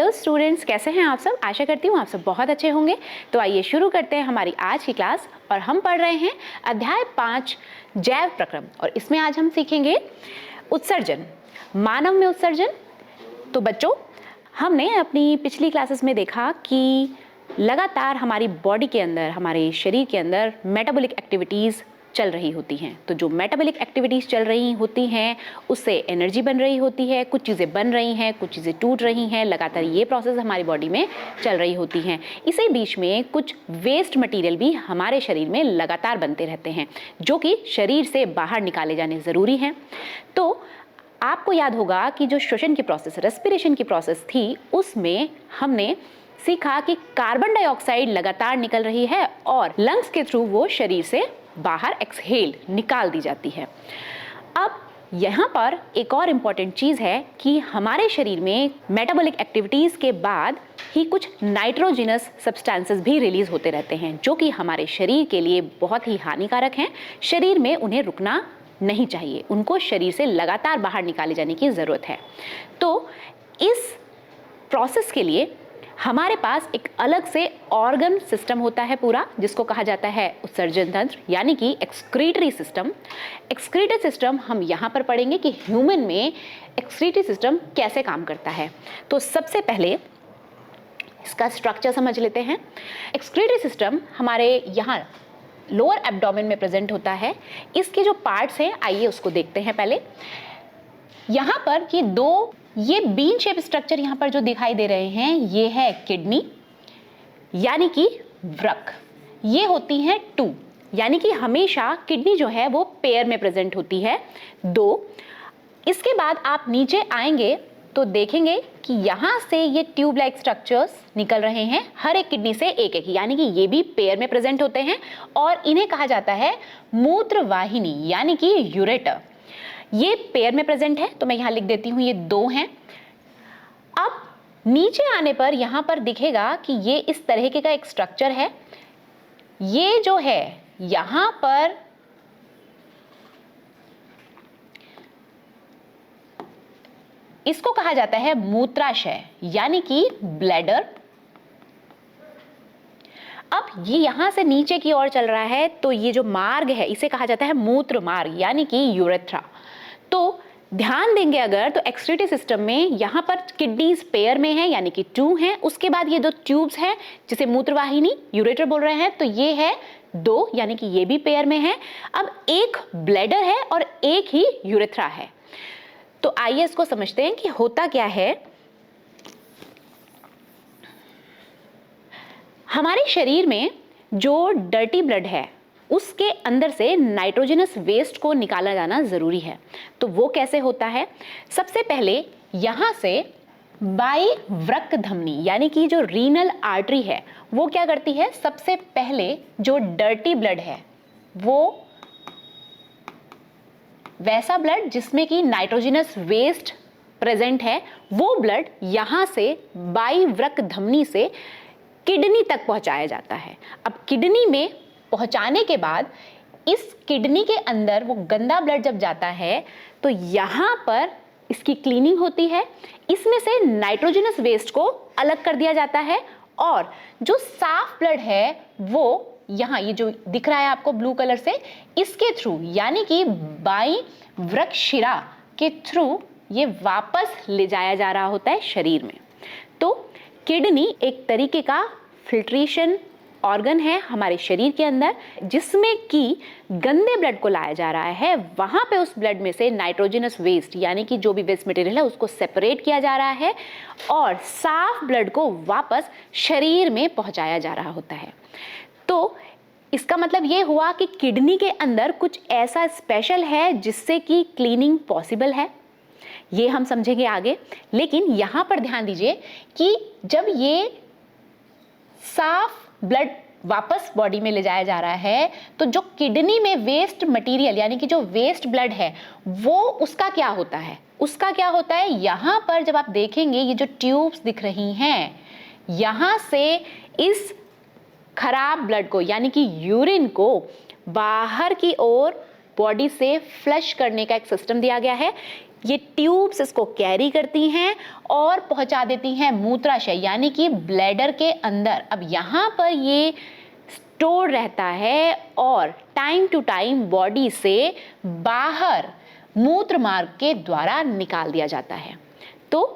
Hello students, कैसे हैं आप सब। आशा करती हूँ आप सब बहुत अच्छे होंगे। तो आइए शुरू करते हैं हमारी आज की क्लास। और हम पढ़ रहे हैं अध्याय 5 जैव प्रक्रम, और इसमें आज हम सीखेंगे उत्सर्जन, मानव में उत्सर्जन। तो बच्चों, हमने अपनी पिछली क्लासेस में देखा कि लगातार हमारी बॉडी के अंदर, हमारे शरीर के अंदर मेटाबॉलिक एक्टिविटीज़ चल रही होती हैं। तो जो मेटाबॉलिक एक्टिविटीज़ चल रही होती हैं उससे एनर्जी बन रही होती है, कुछ चीज़ें बन रही हैं, कुछ चीज़ें टूट रही हैं, लगातार ये प्रोसेस हमारी बॉडी में चल रही होती हैं। इसी बीच में कुछ वेस्ट मटेरियल भी हमारे शरीर में लगातार बनते रहते हैं, जो कि शरीर से बाहर निकाले जाने ज़रूरी हैं। तो आपको याद होगा कि जो श्वसन की प्रोसेस, रेस्पिरेशन की प्रोसेस थी, उसमें हमने सीखा कि कार्बन डाइऑक्साइड लगातार निकल रही है और लंग्स के थ्रू वो शरीर से बाहर एक्सहेल निकाल दी जाती है। अब यहाँ पर एक और इम्पॉर्टेंट चीज़ है कि हमारे शरीर में मेटाबॉलिक एक्टिविटीज़ के बाद ही कुछ नाइट्रोजिनस सब्सटेंसेस भी रिलीज होते रहते हैं, जो कि हमारे शरीर के लिए बहुत ही हानिकारक हैं। शरीर में उन्हें रुकना नहीं चाहिए, उनको शरीर से लगातार बाहर निकाले जाने की ज़रूरत है। तो इस प्रोसेस के लिए हमारे पास एक अलग से ऑर्गन सिस्टम होता है पूरा, जिसको कहा जाता है उत्सर्जन तंत्र, यानी कि एक्सक्रीटरी सिस्टम। एक्सक्रीटरी सिस्टम हम यहाँ पर पढ़ेंगे कि ह्यूमन में एक्सक्रीटरी सिस्टम कैसे काम करता है। तो सबसे पहले इसका स्ट्रक्चर समझ लेते हैं। एक्सक्रीटरी सिस्टम हमारे यहाँ लोअर एब्डोमेन में प्रेजेंट होता है। इसके जो पार्ट्स हैं, आइए उसको देखते हैं। पहले यहाँ पर ये बीन शेप स्ट्रक्चर यहाँ पर जो दिखाई दे रहे हैं, ये है किडनी यानी कि वृक्क। ये होती हैं 2, यानी कि हमेशा किडनी जो है वो पेयर में प्रेजेंट होती है 2। इसके बाद आप नीचे आएंगे तो देखेंगे कि यहाँ से ये ट्यूब लाइक स्ट्रक्चर्स निकल रहे हैं, हर एक किडनी से एक एक, यानी कि ये भी पेयर में प्रेजेंट होते हैं और इन्हें कहा जाता है मूत्रवाहिनी यानी कि यूरेटर। ये पेयर में प्रेजेंट है, तो मैं यहाँ लिख देती हूँ, ये 2 हैं। अब नीचे आने पर यहाँ पर दिखेगा कि ये इस तरह का एक स्ट्रक्चर है। ये जो है यहाँ पर इसको कहा जाता है मूत्राशय यानी कि ब्लैडर। अब ये यहां से नीचे की ओर चल रहा है, तो ये जो मार्ग है इसे कहा जाता है मूत्र मार्ग यानी कि यूरेथ्रा। तो ध्यान देंगे अगर, तो एक्सक्रीटरी सिस्टम में यहाँ पर किडनीज पेयर में है यानी कि 2 हैं। उसके बाद ये जो ट्यूब्स हैं जिसे मूत्रवाहिनी यूरेटर बोल रहे हैं, तो ये है 2 यानी कि ये भी पेयर में है। अब एक ब्लैडर है और एक ही यूरेथ्रा है। तो आइए इसको समझते हैं कि होता क्या है। हमारे शरीर में जो डर्टी ब्लड है उसके अंदर से नाइट्रोजनस वेस्ट को निकाला जाना जरूरी है। तो वो कैसे होता है? सबसे पहले यहाँ से बाईवृक्क धमनी यानी कि जो रीनल आर्टरी है वो क्या करती है, सबसे पहले जो डर्टी ब्लड है, वो वैसा ब्लड जिसमें कि नाइट्रोजनस वेस्ट प्रेजेंट है, वो ब्लड यहाँ से बाईवृक्क धमनी से किडनी तक पहुंचाया जाता है। अब किडनी में पहुंचाने के बाद इस किडनी के अंदर वो गंदा ब्लड जब जाता है तो यहाँ पर इसकी क्लीनिंग होती है। इसमें से नाइट्रोजनस वेस्ट को अलग कर दिया जाता है और जो साफ ब्लड है वो यहाँ, ये जो दिख रहा है आपको ब्लू कलर से, इसके थ्रू यानी कि बाईवृक्क शिरा के थ्रू ये वापस ले जाया जा रहा होता है शरीर में। तो किडनी एक तरीके का फिल्ट्रेशन ऑर्गन है हमारे शरीर के अंदर, जिसमें कि गंदे ब्लड को लाया जा रहा है। वहां पे उस ब्लड में से नाइट्रोजनस वेस्ट यानी कि जो भी वेस्ट मटेरियल है उसको सेपरेट किया जा रहा है और साफ ब्लड को वापस शरीर में पहुंचाया जा रहा होता है। तो इसका मतलब ये हुआ कि किडनी के अंदर कुछ ऐसा स्पेशल है जिससे कि क्लीनिंग पॉसिबल है। ये हम समझेंगे आगे, लेकिन यहाँ पर ध्यान दीजिए कि जब ये साफ ब्लड वापस बॉडी में ले जाया जा रहा है तो जो किडनी में वेस्ट मटेरियल यानी कि जो वेस्ट ब्लड है वो उसका क्या होता है, यहाँ पर जब आप देखेंगे ये जो ट्यूब्स दिख रही हैं, यहाँ से इस खराब ब्लड को यानी कि यूरिन को बाहर की ओर बॉडी से फ्लश करने का एक सिस्टम दिया गया है। ये ट्यूब्स इसको कैरी करती हैं और पहुंचा देती हैं मूत्राशय यानी कि ब्लैडर के अंदर। अब यहाँ पर ये स्टोर रहता है और टाइम टू टाइम बॉडी से बाहर मूत्र मार्ग के द्वारा निकाल दिया जाता है। तो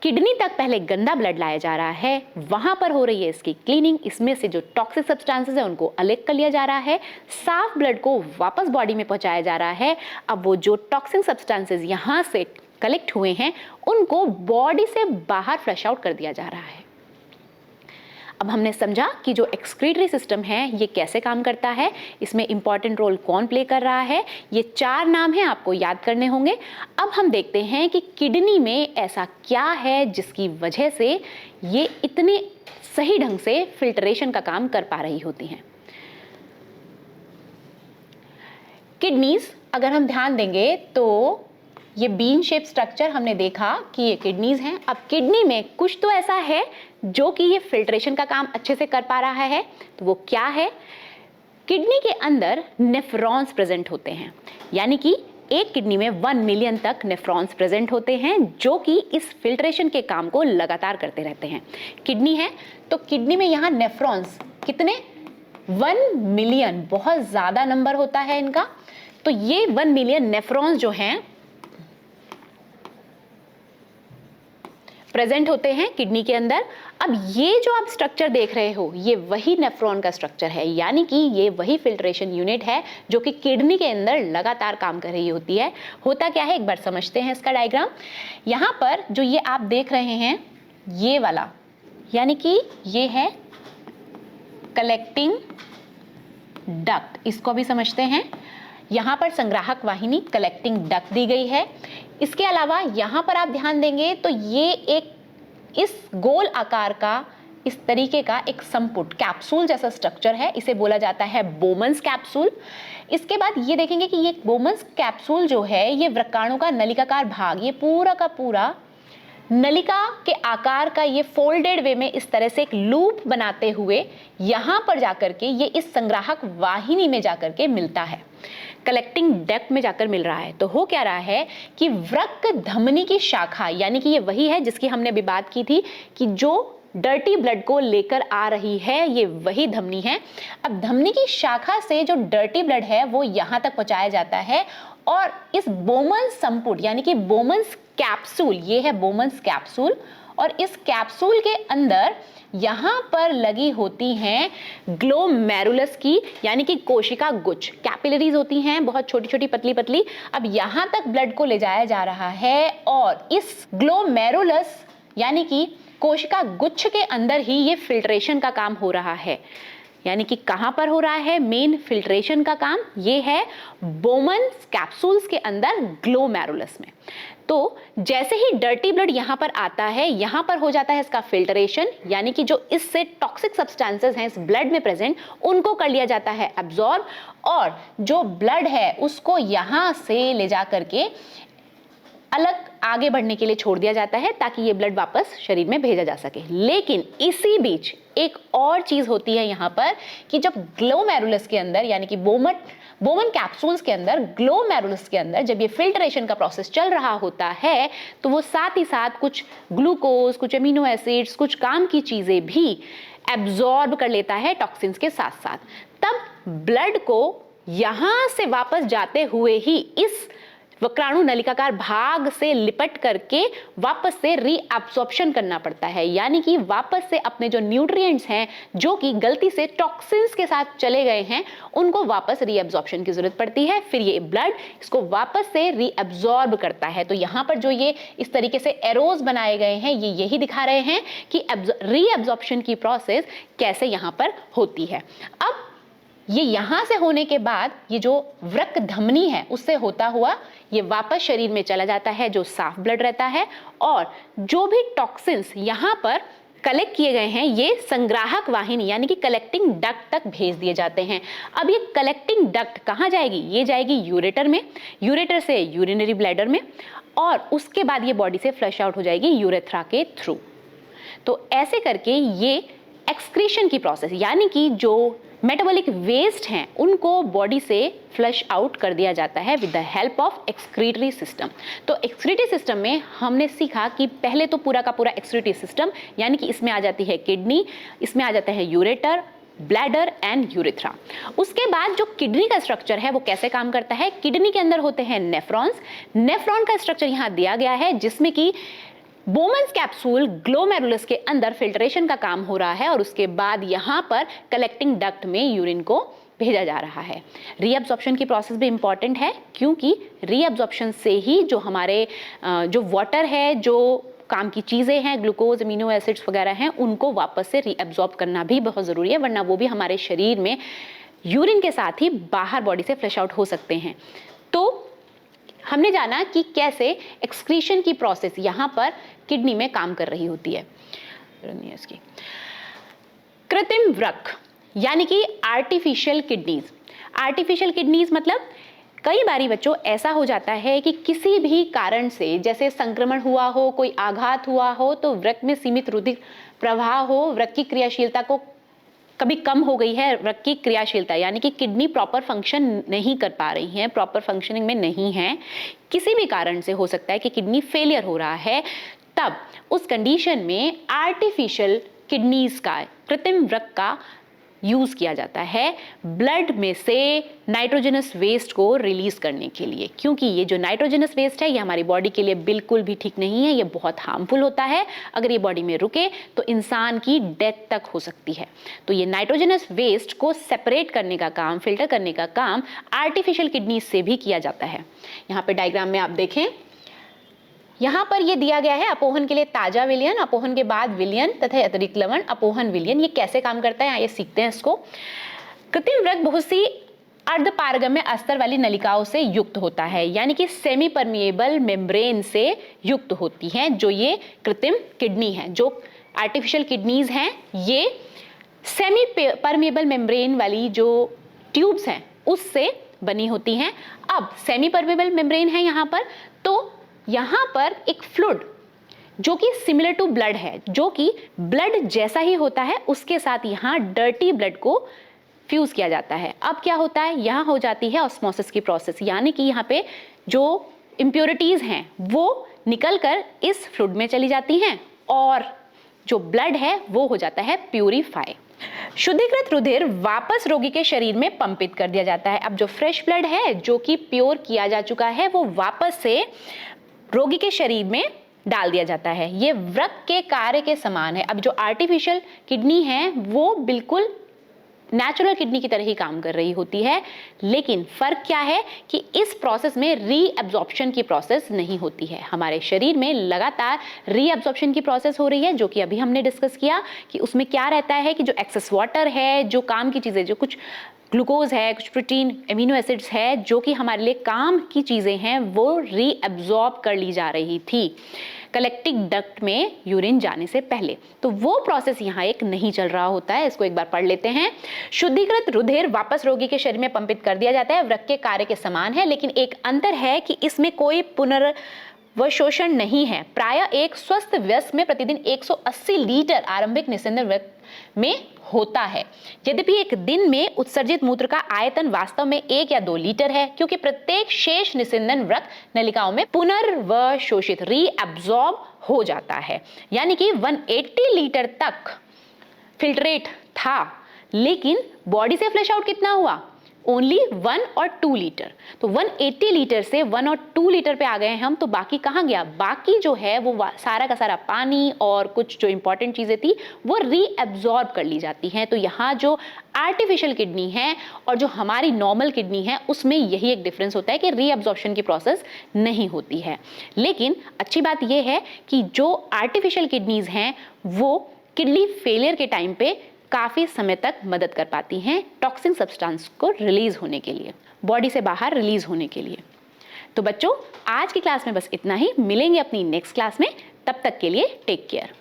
किडनी तक पहले गंदा ब्लड लाया जा रहा है, वहां पर हो रही है इसकी क्लीनिंग, इसमें से जो टॉक्सिक सब्सटेंसेस है उनको अलग कर लिया जा रहा है, साफ ब्लड को वापस बॉडी में पहुंचाया जा रहा है। अब वो जो टॉक्सिक सब्सटेंसेस यहाँ से कलेक्ट हुए हैं उनको बॉडी से बाहर फ्लश आउट कर दिया जा रहा है। अब हमने समझा कि जो एक्सक्रीटरी सिस्टम है ये कैसे काम करता है, इसमें इंपॉर्टेंट रोल कौन प्ले कर रहा है। ये 4 नाम हैं, आपको याद करने होंगे। अब हम देखते हैं कि किडनी में ऐसा क्या है जिसकी वजह से ये इतने सही ढंग से फिल्ट्रेशन का काम कर पा रही होती हैं। किडनीज अगर हम ध्यान देंगे तो ये बीन शेप स्ट्रक्चर हमने देखा कि ये किडनीज हैं। अब किडनी में कुछ तो ऐसा है जो कि ये फिल्ट्रेशन का काम अच्छे से कर पा रहा है, तो वो क्या है? किडनी के अंदर नेफ्रॉन्स प्रेजेंट होते हैं, यानी कि एक किडनी में 1 मिलियन तक नेफ्रॉन्स प्रेजेंट होते हैं जो कि इस फिल्ट्रेशन के काम को लगातार करते रहते हैं। किडनी है तो किडनी में यहाँ नेफ्रॉन्स कितने? 1 मिलियन, बहुत ज्यादा नंबर होता है इनका। तो ये 1 मिलियन नेफ्रॉन्स जो हैं प्रेजेंट होते हैं किडनी के अंदर। अब ये जो आप स्ट्रक्चर देख रहे हो ये वही नेफ्रॉन का स्ट्रक्चर है, यानी कि ये वही फिल्ट्रेशन यूनिट है जो कि किडनी के अंदर लगातार काम कर रही होती है। होता क्या है एक बार समझते हैं इसका डायग्राम। यहाँ पर जो ये आप देख रहे हैं ये वाला, यानी कि ये है कलेक्टिंग डक्ट, इसको भी समझते हैं। यहाँ पर संग्राहक वाहिनी कलेक्टिंग डक्ट दी गई है। इसके अलावा यहाँ पर आप ध्यान देंगे तो ये एक इस गोल आकार का इस तरीके का एक संपुट कैप्सूल जैसा स्ट्रक्चर है, इसे बोला जाता है बोमन्स कैप्सूल। इसके बाद ये देखेंगे कि ये बोमन्स कैप्सूल जो है ये वृक्काणु का नलिकाकार भाग, ये पूरा का पूरा नलिका के आकार का ये फोल्डेड वे में इस तरह से एक लूप बनाते हुए यहाँ पर जाकर के ये इस संग्राहक वाहिनी में जाकर के मिलता है, कलेक्टिंग डक्ट में जाकर मिल रहा है। तो हो क्या रहा है कि वृक्क धमनी की शाखा, यानी कि ये वही है जिसकी हमने अभी बात की थी कि जो डर्टी ब्लड को लेकर आ रही है, ये वही धमनी है। अब धमनी की शाखा से जो डर्टी ब्लड है वो यहाँ तक पहुँचाया जाता है और इस बोमन्स संपुट यानी कि बोमन्स कैप्सूल, ये है बोमन्स कैप्सूल, और इस कैप्सूल के अंदर यहाँ पर लगी होती हैं ग्लोमेरुलस की यानी कि कोशिका गुच्छ, कैपिलरीज होती हैं बहुत छोटी छोटी पतली पतली। अब यहाँ तक ब्लड को ले जाया जा रहा है और इस ग्लोमेरुलस यानी कि कोशिका गुच्छ के अंदर ही ये फिल्ट्रेशन का काम हो रहा है। यानी कि कहाँ पर हो रहा है मेन फिल्ट्रेशन का काम? ये है बोमन्स कैप्सूल्स के अंदर ग्लोमेरुलस में। तो जैसे ही डर्टी ब्लड यहाँ पर आता है, यहाँ पर हो जाता है इसका फिल्ट्रेशन, यानी कि जो इससे टॉक्सिक सब्सटेंसेस हैं इस ब्लड में प्रेजेंट उनको कर लिया जाता है एब्जॉर्ब, और जो ब्लड है उसको यहाँ से ले जा करके अलग आगे बढ़ने के लिए छोड़ दिया जाता है ताकि ये ब्लड वापस शरीर में भेजा जा सके। लेकिन इसी बीच एक और चीज होती है यहाँ पर कि जब ग्लोमेरुलस के अंदर यानी कि बोमन कैप्सूल्स के अंदर, ग्लोमेरुलस के अंदर जब ये फिल्ट्रेशन का प्रोसेस चल रहा होता है तो वो साथ ही साथ कुछ ग्लूकोज, कुछ अमीनो एसिड्स, कुछ काम की चीजें भी एब्जॉर्ब कर लेता है टॉक्सिन्स के साथ साथ। तब ब्लड को यहां से वापस जाते हुए ही इस वक्राणु नलिकाकार भाग से लिपट करके वापस से रीअब्सॉर्प्शन करना पड़ता है, यानी कि वापस से अपने जो न्यूट्रिएंट्स हैं जो कि गलती से टॉक्सिन्स के साथ चले गए हैं उनको वापस रीअब्सॉर्प्शन की जरूरत पड़ती है। फिर ये ब्लड इसको वापस से रीअब्सॉर्ब करता है। तो यहाँ पर जो ये इस तरीके से एरोज बनाए गए हैं ये यही दिखा रहे हैं कि रीअब्सॉर्प्शन की प्रोसेस कैसे यहाँ पर होती है। अब ये यहां से होने के बाद ये जो वृक्क धमनी है उससे होता हुआ ये वापस शरीर में चला जाता है जो साफ ब्लड रहता है, और जो भी टॉक्सिन्स यहाँ पर कलेक्ट किए गए हैं ये संग्राहक वाहिनी यानी कि कलेक्टिंग डक्ट तक भेज दिए जाते हैं। अब ये कलेक्टिंग डक्ट कहाँ जाएगी? ये जाएगी यूरेटर में, यूरेटर से यूरिनरी ब्लैडर में, और उसके बाद ये बॉडी से फ्लश आउट हो जाएगी यूरेथ्रा के थ्रू। तो ऐसे करके ये एक्सक्रीशन की प्रोसेस यानी कि जो मेटाबॉलिक वेस्ट हैं उनको बॉडी से फ्लश आउट कर दिया जाता है with the help of excretory system. तो एक्सक्रीटरी सिस्टम में हमने सीखा कि पहले तो पूरा का पूरा एक्सक्रीटरी सिस्टम, यानी कि इसमें आ जाती है किडनी, इसमें आ जाता है यूरेटर, ब्लैडर एंड यूरेथ्रा। उसके बाद जो किडनी का स्ट्रक्चर है वो कैसे काम करता है, किडनी के अंदर होते हैं नेफ्रॉन्स। नेफ्रॉन का स्ट्रक्चर यहाँ दिया गया है जिसमें कि बोमन्स कैप्सूल ग्लोमेरुलस के अंदर फिल्ट्रेशन का काम हो रहा है और उसके बाद यहाँ पर कलेक्टिंग डक्ट में यूरिन को भेजा जा रहा है। रीअब्जॉर्प्शन की प्रोसेस भी इंपॉर्टेंट है क्योंकि रीअब्जॉर्प्शन से ही जो हमारे जो वाटर है, जो काम की चीज़ें हैं, ग्लूकोज, अमीनो एसिड्स वगैरह हैं, उनको वापस से रीअब्जॉर्ब करना भी बहुत ज़रूरी है, वरना वो भी हमारे शरीर में यूरिन के साथ ही बाहर बॉडी से फ्लश आउट हो सकते हैं। तो हमने जाना कि कैसे एक्सक्रीशन की प्रोसेस यहाँ पर किडनी में काम कर रही होती है। कृत्रिम वृक्क यानी कि आर्टिफिशियल किडनीज। आर्टिफिशियल किडनीज मतलब कई बारी बच्चों ऐसा हो जाता है कि किसी भी कारण से, जैसे संक्रमण हुआ हो, कोई आघात हुआ हो, तो वृक्क में सीमित रुधिर प्रवाह हो, वृक्क की क्रियाशीलता को कभी कम हो गई है, वृक्क की क्रियाशीलता यानी कि किडनी प्रॉपर फंक्शन नहीं कर पा रही है, प्रॉपर फंक्शनिंग में नहीं है, किसी भी कारण से हो सकता है कि किडनी फेलियर हो रहा है, तब उस कंडीशन में आर्टिफिशियल किडनीज का, कृत्रिम वृक्क का यूज किया जाता है ब्लड में से नाइट्रोजनस वेस्ट को रिलीज करने के लिए, क्योंकि ये जो नाइट्रोजनस वेस्ट है ये हमारी बॉडी के लिए बिल्कुल भी ठीक नहीं है, ये बहुत हार्मफुल होता है। अगर ये बॉडी में रुके तो इंसान की डेथ तक हो सकती है। तो ये नाइट्रोजनस वेस्ट को सेपरेट करने का काम, फिल्टर करने का काम आर्टिफिशियल किडनी से भी किया जाता है। यहाँ पे डायग्राम में आप देखें, यहाँ पर ये दिया गया है अपोहन के लिए ताजा विलयन, अपोहन के बाद विलयन तथा अतिरिक्त लवण, अपोहन विलयन। ये कैसे काम करता है आइए सीखते हैं इसको। कृत्रिम वृक्क बहुत सी अर्धपारगम्य अस्तर वाली नलिकाओं से युक्त होता है, यानी कि सेमी परमिएबल मेम्ब्रेन से युक्त होती हैं। जो ये कृत्रिम किडनी है, जो आर्टिफिशियल किडनीज हैं, ये सेमी परमिएबल मेम्ब्रेन वाली जो ट्यूब्स हैं उससे बनी होती हैं। अब सेमी परमिएबल मेम्ब्रेन है यहाँ पर, तो यहाँ पर एक फ्लूइड जो कि सिमिलर टू ब्लड है, जो कि ब्लड जैसा ही होता है, उसके साथ यहाँ डर्टी ब्लड को फ्यूज किया जाता है। अब क्या होता है, यहाँ हो जाती है ऑस्मोसिस की प्रोसेस, यानी कि यहाँ पे जो इम्प्योरिटीज हैं वो निकल कर इस फ्लूइड में चली जाती हैं और जो ब्लड है वो हो जाता है प्यूरिफाई। शुद्धिकृत रुधिर वापस रोगी के शरीर में पंपित कर दिया जाता है। अब जो फ्रेश ब्लड है जो कि प्योर किया जा चुका है वो वापस से रोगी के शरीर में डाल दिया जाता है। ये वृक्क के कार्य के समान है। अब जो आर्टिफिशियल किडनी है वो बिल्कुल नेचुरल किडनी की तरह ही काम कर रही होती है, लेकिन फर्क क्या है कि इस प्रोसेस में रीअब्जॉर्प्शन की प्रोसेस नहीं होती है। हमारे शरीर में लगातार रीअब्जॉर्प्शन की प्रोसेस हो रही है, जो कि अभी हमने डिस्कस किया कि उसमें क्या रहता है कि जो एक्सेस वाटर है, जो काम की चीज़ें, जो कुछ ग्लूकोज है, कुछ प्रोटीन, एमिनो एसिड्स है, जो कि हमारे लिए काम की चीज़ें हैं, वो रीअब्जॉर्ब कर ली जा रही थी कलेक्टिंग डक्ट में यूरिन जाने से पहले। तो वो प्रोसेस यहाँ एक नहीं चल रहा होता है। इसको एक बार पढ़ लेते हैं। शुद्धिकृत रुधिर वापस रोगी के शरीर में पंपित कर दिया जाता है, वृक्क के कार्य के समान है, लेकिन एक अंतर है कि इसमें कोई पुनर्वशोषण नहीं है। प्रायः एक स्वस्थ वयस्क में प्रतिदिन 180 लीटर आरंभिक निस्संदन वृक्क में होता है। यद्यपि एक दिन में उत्सर्जित मूत्र का आयतन वास्तव में 1 या 2 लीटर है, क्योंकि प्रत्येक शेष निस्संदन वृक्क नलिकाओं में पुनर्वशोषित रीअब्जॉर्ब हो जाता है। यानी कि 180 लीटर तक फिल्ट्रेट था, लेकिन बॉडी से फ्लश आउट कितना हुआ? ओनली 1 और 2 लीटर। तो 180 लीटर से 1 और 2 लीटर पे आ गए हम, तो बाकी कहाँ गया? बाकी जो है वो सारा का सारा पानी और कुछ जो इंपॉर्टेंट चीज़ें थी वो रीअब्जॉर्ब कर ली जाती हैं। तो यहाँ जो आर्टिफिशियल किडनी है और जो हमारी नॉर्मल किडनी है उसमें यही एक डिफरेंस होता है कि रीअब्जॉर्प्शन की प्रोसेस नहीं होती है। लेकिन अच्छी बात यह है कि जो आर्टिफिशियल किडनीज हैं वो किडनी फेलियर के टाइम पे काफ़ी समय तक मदद कर पाती हैं टॉक्सिक सब्सटेंस को रिलीज होने के लिए, बॉडी से बाहर रिलीज होने के लिए। तो बच्चों आज की क्लास में बस इतना ही। मिलेंगे अपनी नेक्स्ट क्लास में, तब तक के लिए टेक केयर।